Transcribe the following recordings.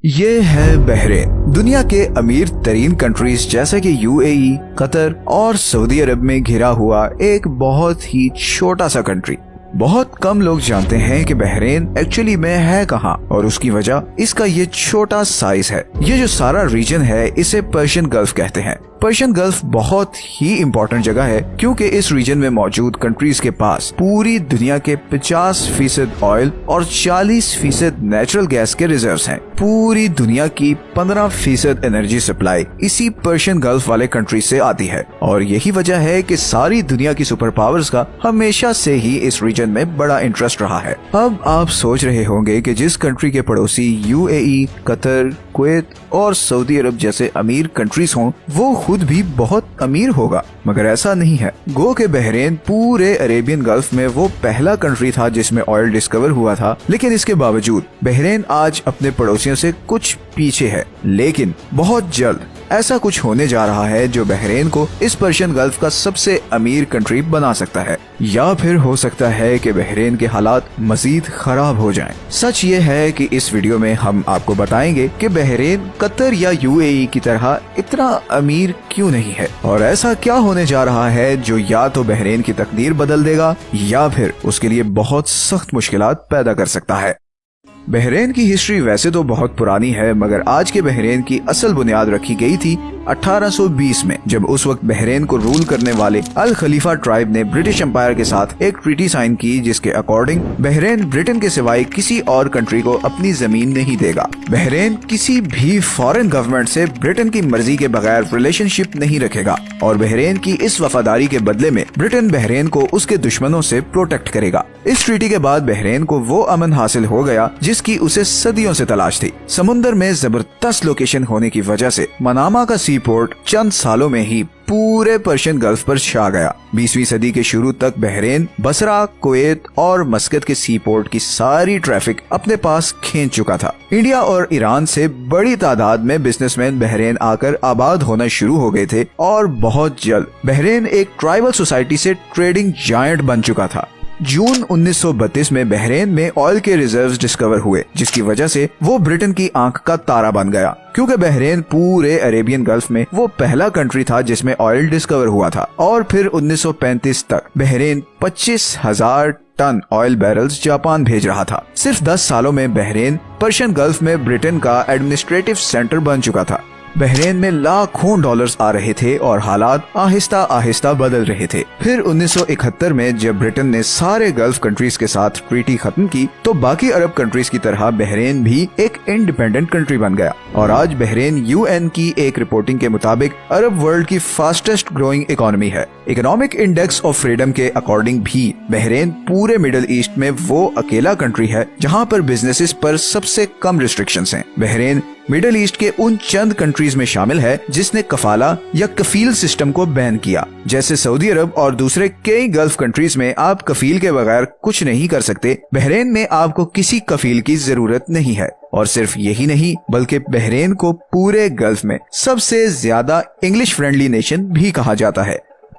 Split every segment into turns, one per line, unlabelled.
ये है बहरेन। दुनिया के अमीर तरीन कंट्रीज जैसे कि यूएई, कतर और सऊदी अरब में घिरा हुआ एक बहुत ही छोटा सा कंट्री। बहुत कम लोग जानते हैं कि बहरेन एक्चुअली में है कहाँ, और उसकी वजह इसका ये छोटा साइज है। ये जो सारा रीजन है इसे पर्शियन गल्फ कहते हैं। पर्शियन गल्फ बहुत ही इम्पोर्टेंट जगह है क्योंकि इस रीजन में मौजूद कंट्रीज के पास पूरी दुनिया के 50% ऑयल और 40% नेचुरल गैस के रिजर्व्स हैं। पूरी दुनिया की 15% एनर्जी सप्लाई इसी पर्शियन गल्फ वाले कंट्री से आती है, और यही वजह है कि सारी दुनिया की सुपर पावर्स का हमेशा से ही इस रीजन में बड़ा इंटरेस्ट रहा है। अब आप सोच रहे होंगे कि जिस कंट्री के पड़ोसी यूएई, कतर, कुवैत और सऊदी अरब जैसे अमीर कंट्रीज हों वो खुद भी बहुत अमीर होगा, मगर ऐसा नहीं है। गो के बहरेन पूरे अरेबियन गल्फ में वो पहला कंट्री था जिसमें ऑयल डिस्कवर हुआ था, लेकिन इसके बावजूद बहरेन आज अपने पड़ोसियों से कुछ पीछे है। लेकिन बहुत जल्द ऐसा कुछ होने जा रहा है जो बहरेन को इस पर्शियन गल्फ का सबसे अमीर कंट्री बना सकता है, या फिर हो सकता है कि बहरेन के हालात मजीद खराब हो जाएं। सच ये है कि इस वीडियो में हम आपको बताएंगे कि बहरेन कतर या यूएई की तरह इतना अमीर क्यों नहीं है, और ऐसा क्या होने जा रहा है जो या तो बहरेन की तकदीर बदल देगा या फिर उसके लिए बहुत सख्त मुश्किलात पैदा कर सकता है। बहरेन की हिस्ट्री वैसे तो बहुत पुरानी है, मगर आज के बहरेन की असल बुनियाद रखी गई थी 1820 में, जब उस वक्त बहरेन को रूल करने वाले अल खलीफा ट्राइब ने ब्रिटिश एम्पायर के साथ एक ट्रीटी साइन की जिसके अकॉर्डिंग बहरेन ब्रिटेन के सिवाय किसी और कंट्री को अपनी जमीन नहीं देगा। बहरेन किसी भी फॉरेन गवर्नमेंट से ब्रिटेन की मर्जी के बगैर रिलेशनशिप नहीं रखेगा, और बहरेन की इस वफादारी के बदले में ब्रिटेन बहरेन को उसके दुश्मनों से प्रोटेक्ट करेगा। इस ट्रीटी के बाद बहरेन को वो अमन हासिल हो गया जिसकी उसे सदियों से तलाश थी। समुंदर में जबरदस्त लोकेशन होने की वजह से मनामा का सी पोर्ट चंद सालों में ही पूरे पर्शियन गल्फ पर छा गया। 20वीं सदी के शुरू तक बहरेन बसरा, कुवैत और मस्कत के सी पोर्ट की सारी ट्रैफिक अपने पास खींच चुका था। इंडिया और ईरान से बड़ी तादाद में बिजनेसमैन बहरेन आकर आबाद होना शुरू हो गए थे, और बहुत जल्द बहरेन एक ट्राइबल सोसाइटी से ट्रेडिंग जायंट बन चुका था। जून 1932 में बहरेन में ऑयल के रिजर्व्स डिस्कवर हुए, जिसकी वजह से वो ब्रिटेन की आंख का तारा बन गया, क्योंकि बहरेन पूरे अरेबियन गल्फ में वो पहला कंट्री था जिसमें ऑयल डिस्कवर हुआ था। और फिर 1935 तक Bahrain 25,000 ton oil barrels Japan भेज रहा था। सिर्फ 10 सालों में बहरेन पर्शियन गल्फ में ब्रिटेन का एडमिनिस्ट्रेटिव सेंटर बन चुका था। बहरेन में लाखों डॉलर्स आ रहे थे और हालात आहिस्ता आहिस्ता बदल रहे थे। फिर 1971 में जब ब्रिटेन ने सारे गल्फ कंट्रीज के साथ ट्रीटी खत्म की, तो बाकी अरब कंट्रीज की तरह बहरेन भी एक इंडिपेंडेंट कंट्री बन गया, और आज बहरेन यूएन की एक रिपोर्टिंग के मुताबिक अरब वर्ल्ड की फास्टेस्ट ग्रोइंग इकोनॉमी है। इकोनॉमिक इंडेक्स ऑफ फ्रीडम के अकॉर्डिंग भी बहरेन पूरे मिडिल ईस्ट में वो अकेला कंट्री है जहाँ पर बिजनेसेस पर सबसे कम रिस्ट्रिक्शंस हैं। बहरेन मिडिल ईस्ट के उन चंद कंट्रीज में शामिल है जिसने कफाला या कफील सिस्टम को बैन किया। जैसे सऊदी अरब और दूसरे कई गल्फ कंट्रीज में आप कफील के बगैर कुछ नहीं कर सकते, बहरेन में आपको किसी कफील की जरूरत नहीं है। और सिर्फ यही नहीं, बल्कि बहरेन को पूरे गल्फ में सबसे ज्यादा इंग्लिश फ्रेंडली नेशन भी कहा जाता है।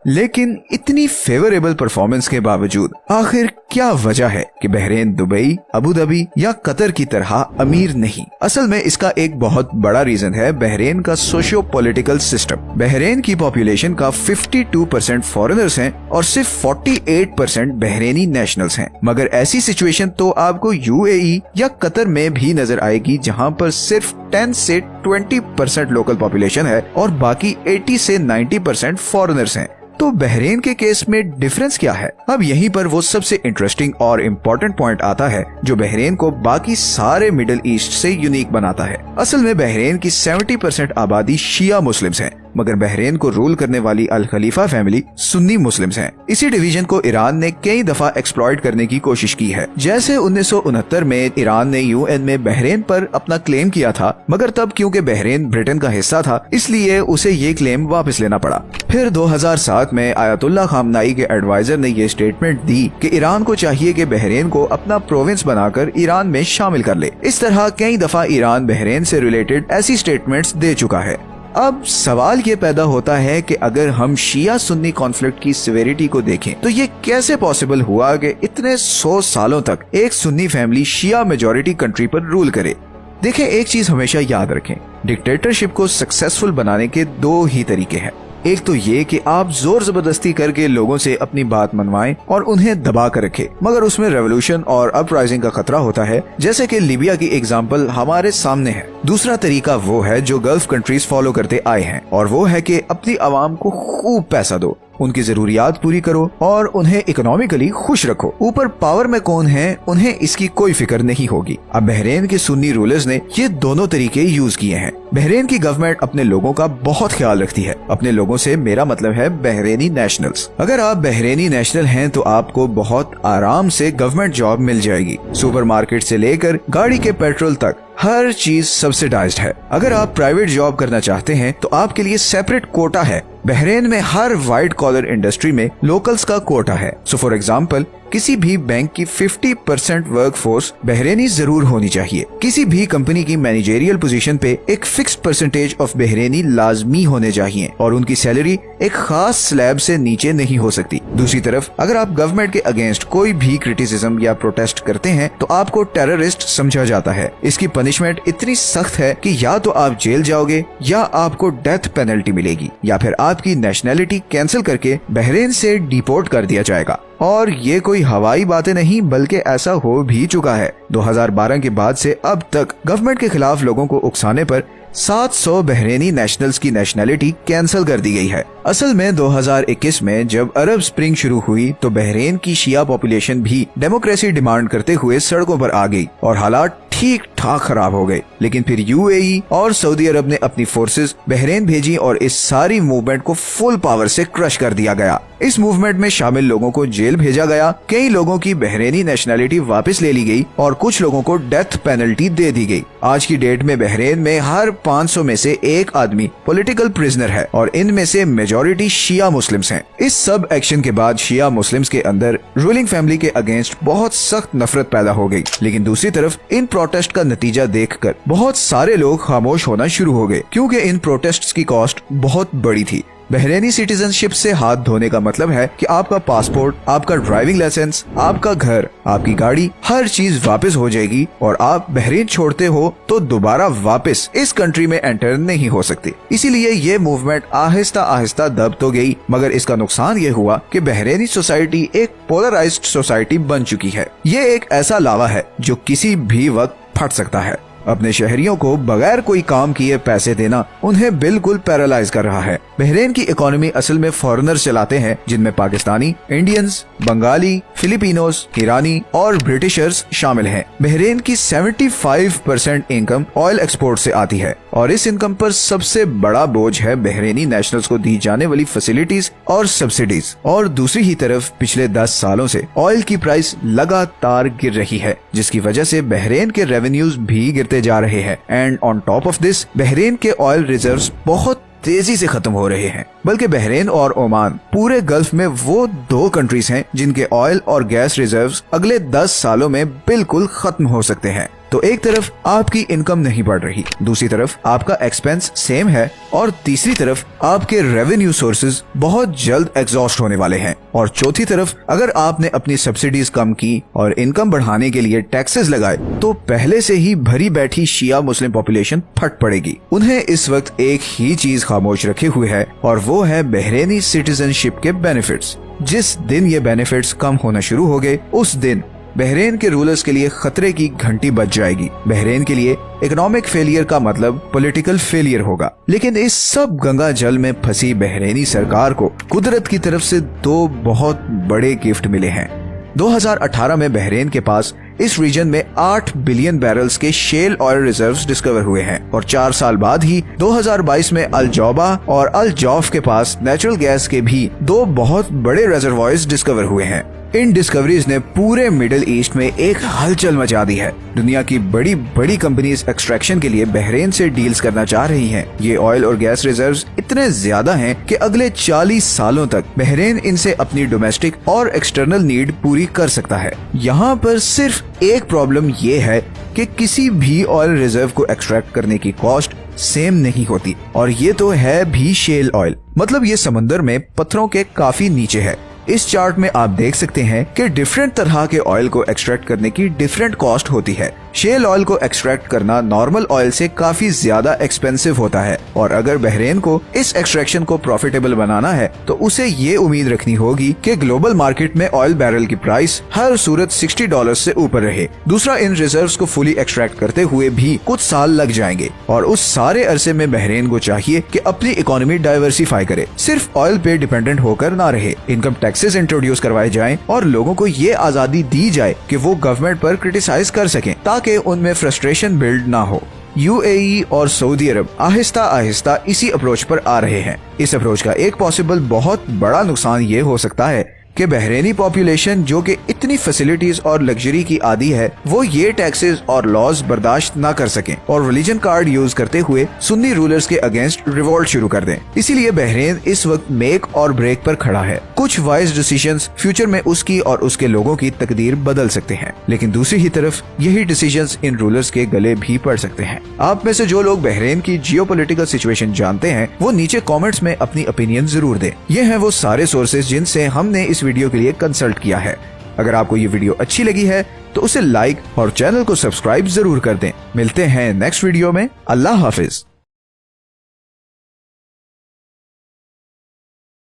लेकिन इतनी फेवरेबल परफॉर्मेंस के बावजूद आखिर क्या वजह है कि बहरेन दुबई, अबू धाबी या कतर की तरह अमीर नहीं? असल में इसका एक बहुत बड़ा रीजन है बहरेन का सोशियो पॉलिटिकल सिस्टम। बहरेन की पॉपुलेशन का 52% फॉरेनर्स हैं और सिर्फ 48% बहरेनी नेशनल्स हैं। मगर ऐसी सिचुएशन तो आपको यूएई या कतर में भी नजर आएगी, जहां पर सिर्फ 10 से 20% लोकल पॉपुलेशन है और बाकी 80 से 90% फॉरेनर्स हैं। तो बहरेन के केस में डिफरेंस क्या है? अब यहीं पर वो सबसे इंटरेस्टिंग और इम्पोर्टेंट पॉइंट आता है जो बहरेन को बाकी सारे मिडिल ईस्ट से यूनिक बनाता है। असल में बहरेन की 70% आबादी शिया मुस्लिम्स हैं, मगर बहरेन को रूल करने वाली अल खलीफा फैमिली सुन्नी मुस्लिम्स हैं। इसी डिवीजन को ईरान ने कई दफा एक्सप्लॉइट करने की कोशिश की है। जैसे 1969 में ईरान ने यूएन में बहरेन पर अपना क्लेम किया था, मगर तब क्योंकि बहरेन ब्रिटेन का हिस्सा था इसलिए उसे ये क्लेम वापस लेना पड़ा। फिर 2007 में आयतुल्लाह खामनाई के एडवाइजर ने ये स्टेटमेंट दी कि ईरान को चाहिए कि बहरेन को अपना प्रोविंस बनाकर ईरान में शामिल कर ले। इस तरह कई दफा ईरान बहरेन से रिलेटेड ऐसी स्टेटमेंट्स दे चुका है। अब सवाल ये पैदा होता है कि अगर हम शिया सुन्नी कॉन्फ्लिक्ट की सिवियरिटी को देखें तो ये कैसे पॉसिबल हुआ कि इतने 100 सालों तक एक सुन्नी फैमिली शिया मेजॉरिटी कंट्री पर रूल करे। देखें, एक चीज हमेशा याद रखें, डिक्टेटरशिप को सक्सेसफुल बनाने के दो ही तरीके हैं। एक तो ये कि आप जोर जबरदस्ती करके लोगों से अपनी बात मनवाएं और उन्हें दबा कर रखें, मगर उसमें रेवोल्यूशन और अपराइजिंग का खतरा होता है, जैसे कि लीबिया की एग्जांपल हमारे सामने है। दूसरा तरीका वो है जो गल्फ कंट्रीज फॉलो करते आए हैं, और वो है कि अपनी आवाम को खूब पैसा दो, उनकी जरूरियात पूरी करो और उन्हें इकोनॉमिकली खुश रखो। ऊपर पावर में कौन है, उन्हें इसकी कोई फिक्र नहीं होगी। अब बहरीन के सुन्नी रूलर्स ने ये दोनों तरीके यूज किए हैं। बहरीन की गवर्नमेंट अपने लोगों का बहुत ख्याल रखती है। अपने लोगों से मेरा मतलब है बहरीनी नेशनल्स। अगर आप बहरीनी नेशनल हैं तो आपको बहुत आराम से गवर्नमेंट जॉब मिल जाएगी। सुपरमार्केट से लेकर गाड़ी के पेट्रोल तक हर चीज सब्सिडाइज्ड है। अगर आप प्राइवेट जॉब करना चाहते हैं तो आपके लिए सेपरेट कोटा है। बहरीन में हर व्हाइट कॉलर इंडस्ट्री में लोकल्स का कोटा है। सो फॉर एग्जांपल, किसी भी बैंक की 50% वर्कफोर्स बहरीनी जरूर होनी चाहिए। किसी भी कंपनी की मैनेजरियल पोजीशन पे एक फिक्स्ड परसेंटेज ऑफ बहरीनी लाजमी होने चाहिए और उनकी सैलरी एक खास स्लैब से नीचे नहीं हो सकती। दूसरी तरफ, अगर आप गवर्नमेंट के अगेंस्ट कोई भी क्रिटिसिज्म या प्रोटेस्ट करते हैं तो आपको टेररिस्ट समझा जाता है। इसकी पनिशमेंट इतनी सख्त है कि या तो आप जेल जाओगे या आपको डेथ पेनल्टी मिलेगी, या फिर आपकी नेशनैलिटी कैंसिल करके बहरीन से डिपोर्ट कर दिया जाएगा। और ये कोई हवाई बातें नहीं, बल्कि ऐसा हो भी चुका है। 2012 के बाद से अब तक गवर्नमेंट के खिलाफ लोगों को उकसाने पर 700 बहरीनी नेशनल्स की नेशनैलिटी कैंसिल कर दी गई है। असल में 2021 में जब अरब स्प्रिंग शुरू हुई तो बहरीन की शिया पॉपुलेशन भी डेमोक्रेसी डिमांड करते हुए सड़कों पर आ गई और हालात ठीक ठाक खराब हो गए। लेकिन फिर यूएई और सऊदी अरब ने अपनी फोर्सेस बहरीन भेजी और इस सारी मूवमेंट को फुल पावर से क्रश कर दिया गया। इस मूवमेंट में शामिल लोगों को जेल भेजा गया, कई लोगों की बहरीनी नेशनैलिटी वापस ले ली गई और कुछ लोगों को डेथ पेनल्टी दे दी गई। आज की डेट में बहरीन में हर 500 में से एक आदमी पॉलिटिकल प्रिजनर है और इनमें से मेजॉरिटी शिया मुस्लिम्स हैं। इस सब एक्शन के बाद शिया मुस्लिम्स के अंदर रूलिंग फैमिली के अगेंस्ट बहुत सख्त नफरत पैदा हो गई। लेकिन दूसरी तरफ इन प्रोटेस्ट का नतीजा देखकर बहुत सारे लोग खामोश होना शुरू हो गए, क्योंकि इन प्रोटेस्ट्स की कॉस्ट बहुत बड़ी थी। बहरीनी सिटीजनशिप से हाथ धोने का मतलब है कि आपका पासपोर्ट, आपका ड्राइविंग लाइसेंस, आपका घर, आपकी गाड़ी, हर चीज वापस हो जाएगी और आप बहरीन छोड़ते हो तो दोबारा वापस इस कंट्री में एंटर नहीं हो सकते। इसीलिए ये मूवमेंट आहिस्ता आहिस्ता दब तो गई, मगर इसका नुकसान ये हुआ कि बहरीनी सोसाइटी एक पोलराइज्ड सोसाइटी बन चुकी है। ये एक ऐसा लावा है जो किसी भी वक्त फट सकता है। अपने शहरियों को बगैर कोई काम किए पैसे देना उन्हें बिल्कुल पैरालाइज कर रहा है। बहरीन की इकोनॉमी असल में फॉरेनर चलाते हैं, जिनमें पाकिस्तानी, इंडियंस, बंगाली, फिलिपिनोस, ईरानी और ब्रिटिशर्स शामिल हैं। बहरीन की 75% इनकम ऑयल एक्सपोर्ट से आती है और इस इनकम पर सबसे बड़ा बोझ है बहरीनी नेशनल्स को दी जाने वाली फैसिलिटीज और सब्सिडीज। और दूसरी ही तरफ पिछले 10 सालों से ऑयल की प्राइस लगातार गिर रही है, जिसकी वजह से बहरीन के रेवेन्यूज भी गिरते जा रहे हैं। And on top of this, Bahrain के ऑयल रिजर्व्स बहुत तेजी से खत्म हो रहे हैं। बल्कि बहरीन और ओमान पूरे गल्फ में वो दो कंट्रीज हैं जिनके ऑयल और गैस रिजर्व्स अगले 10 सालों में बिल्कुल खत्म हो सकते हैं। तो एक तरफ आपकी इनकम नहीं बढ़ रही, दूसरी तरफ आपका एक्सपेंस सेम है और तीसरी तरफ आपके रेवेन्यू सोर्सेज बहुत जल्द एग्जॉस्ट होने वाले हैं। और चौथी तरफ अगर आपने अपनी सब्सिडीज कम की और इनकम बढ़ाने के लिए टैक्सेस लगाए तो पहले से ही भरी बैठी शिया मुस्लिम पॉपुलेशन फट पड़ेगी। उन्हें इस वक्त एक ही चीज खामोश रखे हुए है और वो है बहरीनी सिटीजनशिप के बेनिफिट्स। जिस दिन ये बेनिफिट्स कम होना शुरू हो गए, उस दिन बहरीन के रूलर्स के लिए खतरे की घंटी बज जाएगी। बहरीन के लिए इकोनॉमिक फेलियर का मतलब पॉलिटिकल फेलियर होगा। लेकिन इस सब गंगा जल में फंसी बहरीनी सरकार को कुदरत की तरफ से दो बहुत बड़े गिफ्ट मिले हैं। 2018 में बहरीन के पास इस रीजन में 8 बिलियन बैरल्स के शेल ऑयल रिजर्व्स डिस्कवर हुए हैं और 4 साल बाद ही 2022 में अल जौबा और अल जौफ के पास नेचुरल गैस के भी 2 बहुत बड़े रिजर्वॉयर्स डिस्कवर हुए हैं। इन डिस्कवरीज ने पूरे मिडिल ईस्ट में एक हलचल मचा दी है। दुनिया की बड़ी बड़ी कंपनीज एक्सट्रैक्शन के लिए बहरीन से डील्स करना चाह रही हैं। ये ऑयल और गैस रिजर्व्स इतने ज्यादा हैं कि अगले 40 सालों तक बहरीन इनसे अपनी डोमेस्टिक और एक्सटर्नल नीड पूरी कर सकता है। यहाँ पर सिर्फ एक प्रॉब्लम ये है कि किसी भी ऑयल रिजर्व को एक्सट्रैक्ट करने की कॉस्ट सेम नहीं होती, और ये तो है भी शेल ऑयल, मतलब ये समंदर में पत्थरों के काफी नीचे है। इस चार्ट में आप देख सकते हैं कि डिफरेंट तरह के ऑयल को एक्सट्रैक्ट करने की डिफरेंट कॉस्ट होती है। शेल ऑयल को एक्सट्रैक्ट करना नॉर्मल ऑयल से काफी ज्यादा एक्सपेंसिव होता है और अगर बहरेन को इस एक्सट्रैक्शन को प्रॉफिटेबल बनाना है तो उसे ये उम्मीद रखनी होगी कि ग्लोबल मार्केट में ऑयल बैरल की प्राइस हर सूरत $60 से ऊपर रहे। दूसरा, इन रिजर्व्स को फुली एक्सट्रैक्ट करते हुए भी कुछ साल लग जाएंगे और उस सारे अरसे में बहरेन को चाहिए कि अपनी इकोनॉमी डाइवर्सिफाई करे, सिर्फ ऑयल पे डिपेंडेंट होकर ना रहे। इनकम टैक्सेस इंट्रोड्यूस करवाए जाएं और लोगों को ये आजादी दी जाए कि वो गवर्नमेंट पर क्रिटिसाइज कर सकें ताकि उनमें फ्रस्ट्रेशन बिल्ड ना हो। यूएई और सऊदी अरब आहिस्ता आहिस्ता इसी अप्रोच पर आ रहे हैं। इस अप्रोच का एक पॉसिबल बहुत बड़ा नुकसान ये हो सकता है कि बहरेनी पॉपुलेशन जो कि इतनी फैसिलिटीज और लग्जरी की आदी है वो ये टैक्सेस और लॉज बर्दाश्त ना कर सकें और रिलीजन कार्ड यूज करते हुए सुन्नी रूलर्स के अगेंस्ट रिवोल्ट शुरू कर दें। इसीलिए बहरेन इस वक्त मेक और ब्रेक पर खड़ा है। कुछ वाइज डिसीजंस फ्यूचर में उसकी और उसके लोगों की तकदीर बदल सकते हैं, लेकिन दूसरी ही तरफ यही डिसीजंस इन रूलर्स के गले भी पड़ सकते हैं। आप में से जो लोग बहरेन की जियोपॉलिटिकल सिचुएशन जानते हैं वो नीचे कमेंट्स में अपनी ओपिनियन जरूर दें। ये हैं वो सारे सोर्सेज जिनसे हमने इस वीडियो के लिए कंसल्ट किया है। अगर आपको ये वीडियो अच्छी लगी है तो उसे लाइक और चैनल को सब्सक्राइब जरूर कर दें। मिलते हैं नेक्स्ट वीडियो में। अल्लाह हाफिज।